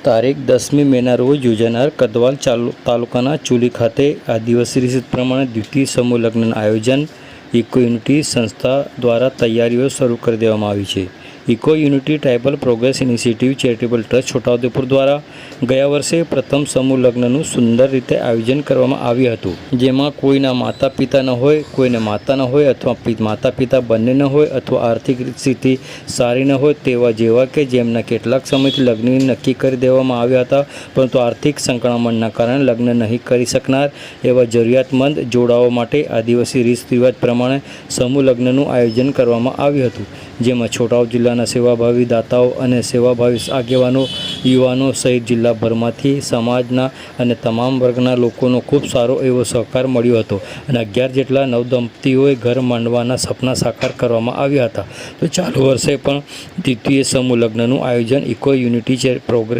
તારીખ 10મી મેના રોજ યોજાનાર કદવાલ તાલુકાના ચુલી ખાતે આદિવાસી રીત પ્રમાણે દ્વિતીય સમૂહ લગ્નનું આયોજન ઇકો યુનિટી સંસ્થા દ્વારા તૈયારીઓ શરૂ કરી દેવામાં આવી છે। Eco unity tribal progress initiative charitable trust Chhota Udepur દ્વારા ગયા વર્ષે પ્રથમ સમૂહ લગ્નનું સુંદર રીતે આયોજન કરવામાં આવ્યું હતું, જેમાં કોઈના માતા પિતા ન હોય, કોઈને માતા ન હોય અથવા માતા પિતા બંને ન હોય અથવા આર્થિક સ્થિતિ સારી ન હોય તેવા જેવા કે જેમના કેટલાક સમયથી લગ્ન નક્કી કરી દેવામાં આવ્યા હતા, પરંતુ આર્થિક સંકળામણના કારણે લગ્ન નહીં કરી શકનાર એવા જરૂરિયાતમંદ જોડાઓ માટે આદિવાસી રીત રિવાજ પ્રમાણે સમૂહ લગ્નનું આયોજન કરવામાં આવ્યું હતું, જેમાં છોટાઉદેપુર જિલ્લાના સેવાભાવી દાતાઓ અને સેવાભાવી આગેવાનો, યુવાનો સહિત જિલ્લાભરમાંથી સમાજના અને તમામ વર્ગના લોકોનો ખૂબ સારો એવો સહકાર મળ્યો હતો અને 11 જેટલા નવદંપતીઓએ ઘર માંડવાના સપના સાકાર કરવામાં આવ્યા હતા। તો ચાલુ વર્ષે પણ દ્વિતીય સમૂહ લગ્નનું આયોજન eco unity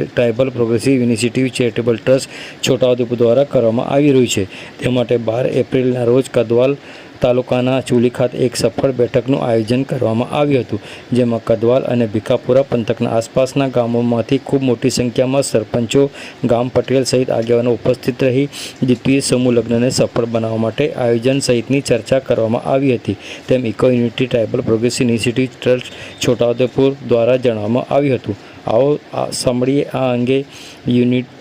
tribal progressive initiative charitable trust Chhota Udepur દ્વારા કરવામાં આવી રહ્યું છે। તે માટે 12 એપ્રિલના રોજ કદવાલ તાલુકાના ચુલી ખાતે એક સફળ બેઠકનું આયોજન કરવામાં આવ્યું હતું, જેમાં કદવાલ અને ભીખાપુરા પંથકના આસપાસના ગામોમાંથી ખૂબ મોટી સંખ્યામાં સરપંચો, ગામ પટેલ સહિત આગેવાનો ઉપસ્થિત રહી દ્વિતીય સમૂહ લગ્નને સફળ બનાવવા માટે આયોજન સહિતની ચર્ચા કરવામાં આવી હતી, તેમ eco unity tribal progressive initiative trust Chhota Udepur દ્વારા જણાવવામાં આવ્યું હતું। આવો સાંભળીએ આ અંગે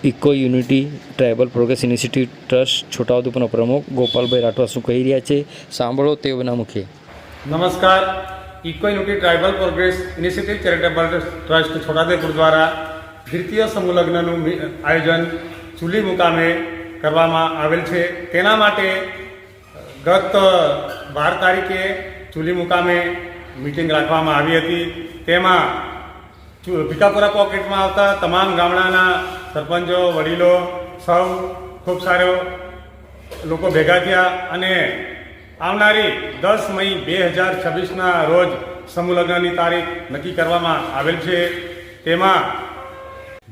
eco unity tribal progress initiative trust છોટાઉદેપુરના પ્રમુખ ગોપાલભાઈ રાઠવા શું કહી રહ્યા છે, સાંભળો તેઓના મુખે। નમસ્કાર। Eco unity tribal progress initiative charitable trust Chhota Udepur દ્વારા દ્વિતીય સમૂહ લગ્નનું આયોજન ચુલી મુકામે કરવામાં આવેલ છે। તેના માટે ગત 12 તારીખે ચુલી મુકામે મિટિંગ રાખવામાં આવી હતી। તેમાં ભીખાપુરા પોકેટમાં આવતા તમામ ગામડાના સરપંચો, વડીલો સૌ ખૂબ સારો લોકો ભેગા થયા અને આવનારી 10 મઈ 2026ના રોજ સમૂહ લગ્નની તારીખ નક્કી કરવામાં આવેલ છે। તેમાં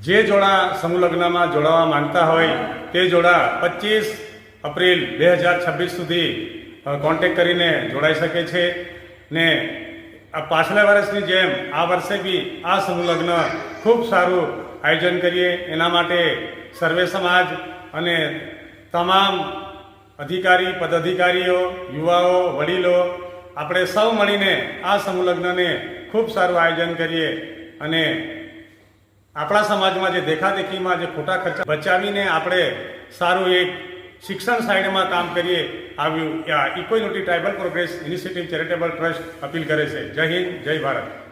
જે જોડા સમૂહ લગ્નમાં જોડાવા માંગતા હોય તે જોડા 25 એપ્રિલ 2026 સુધી કોન્ટેક્ટ કરીને જોડાઈ શકે છે ને પાછલા વર્ષની જેમ આ વર્ષે બી આ સમૂહ લગ્ન ખૂબ સારું આયોજન કરીએ એના માટે સર્વે સમાજ અને તમામ અધિકારી, પદાધિકારીઓ, યુવાઓ, વડીલો આપણે સૌ મળીને આ સમૂહ લગ્નને ખૂબ સારું આયોજન કરીએ અને આપણા સમાજમાં જે દેખાદેખીમાં જે ખોટા ખર્ચા બચાવીને આપણે સારું એક શિક્ષણ સાઈડમાં કામ કરીએ આવ્યું eco unity tribal progress initiative charitable trust appeal કરે છે। જય હિન્દ, જય ભારત।